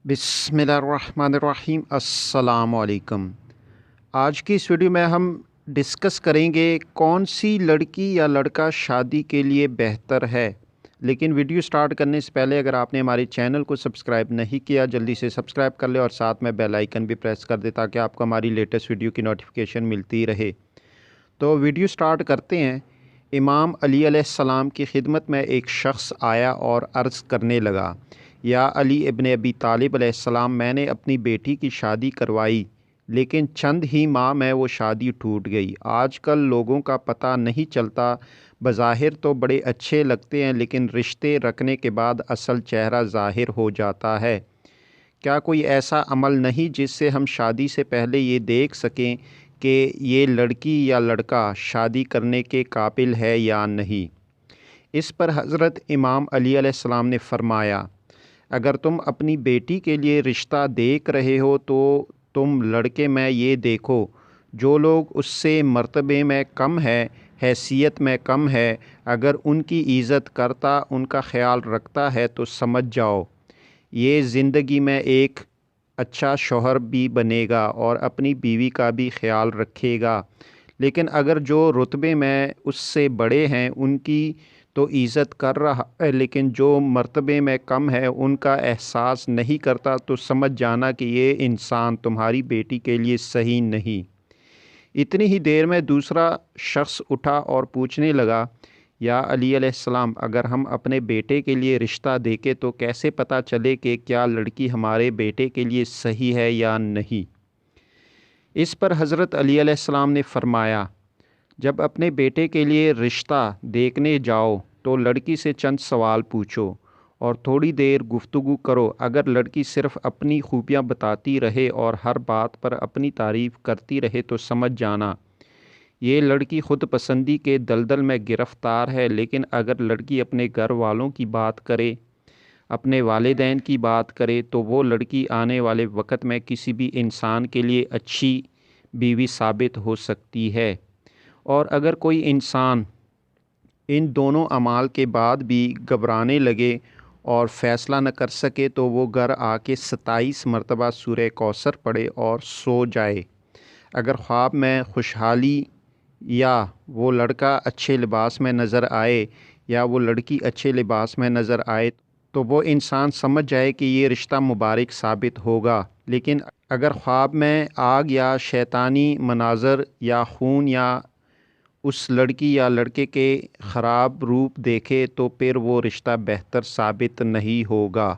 बिस्मिल्लाहिर्रहमानिर्रहीम। अस्सलामु अलैकुम। आज की इस वीडियो में हम डिस्कस करेंगे कौन सी लड़की या लड़का शादी के लिए बेहतर है। लेकिन वीडियो स्टार्ट करने से पहले अगर आपने हमारे चैनल को सब्सक्राइब नहीं किया जल्दी से सब्सक्राइब कर ले और साथ में बेल आइकन भी प्रेस कर दे ताकि आपको हमारी लेटेस्ट वीडियो की नोटिफिकेशन मिलती रहे। तो वीडियो स्टार्ट करते हैं। इमाम अली अलैहिस्सलाम की खिदमत में एक शख्स आया और अर्ज़ करने लगा, या अली इब्न अबी तालिब अलैहिस्सलाम, मैंने अपनी बेटी की शादी करवाई लेकिन चंद ही माह में वो शादी टूट गई। आजकल लोगों का पता नहीं चलता, बज़ाहिर तो बड़े अच्छे लगते हैं लेकिन रिश्ते रखने के बाद असल चेहरा ज़ाहिर हो जाता है। क्या कोई ऐसा अमल नहीं जिससे हम शादी से पहले ये देख सकें कि ये लड़की या लड़का शादी करने के काबिल है या नहीं। इस पर हज़रत इमाम अली अलैहिस्सलाम ने फ़रमाया, अगर तुम अपनी बेटी के लिए रिश्ता देख रहे हो तो तुम लड़के में ये देखो जो लोग उससे मर्तबे में कम है, हैसियत में कम है, अगर उनकी इज़्ज़त करता, उनका ख्याल रखता है तो समझ जाओ ये ज़िंदगी में एक अच्छा शौहर भी बनेगा और अपनी बीवी का भी ख्याल रखेगा। लेकिन अगर जो रुतबे में उससे बड़े हैं उनकी तो इज़्ज़त कर रहा है लेकिन जो मर्तबे में कम है उनका एहसास नहीं करता तो समझ जाना कि ये इंसान तुम्हारी बेटी के लिए सही नहीं। इतनी ही देर में दूसरा शख्स उठा और पूछने लगा, या अली अलैहिस्सलाम, अगर हम अपने बेटे के लिए रिश्ता देखें तो कैसे पता चले कि क्या लड़की हमारे बेटे के लिए सही है या नहीं। इस पर हज़रत अली अलैहिस्सलाम ने फ़रमाया, जब अपने बेटे के लिए रिश्ता देखने जाओ तो लड़की से चंद सवाल पूछो और थोड़ी देर गुफ्तगू करो। अगर लड़की सिर्फ़ अपनी खूबियाँ बताती रहे और हर बात पर अपनी तारीफ़ करती रहे तो समझ जाना ये लड़की ख़ुद पसंदी के दलदल में गिरफ़्तार है। लेकिन अगर लड़की अपने घर वालों की बात करे, अपने वालिदैन की बात करे तो वो लड़की आने वाले वक़्त में किसी भी इंसान के लिए अच्छी बीवी साबित हो सकती है। और अगर कोई इंसान इन दोनों अमाल के बाद भी घबराने लगे और फ़ैसला न कर सके तो वो घर आके 27 मरतबा सूरह कौसर पढ़े और सो जाए। अगर ख्वाब में खुशहाली या वो लड़का अच्छे लिबास में नज़र आए या वो लड़की अच्छे लिबास में नज़र आए तो वो इंसान समझ जाए कि ये रिश्ता मुबारक साबित होगा। लेकिन अगर ख्वाब में आग या शैतानी मनाज़र या खून या उस लड़की या लड़के के ख़राब रूप देखे तो फिर वो रिश्ता बेहतर साबित नहीं होगा।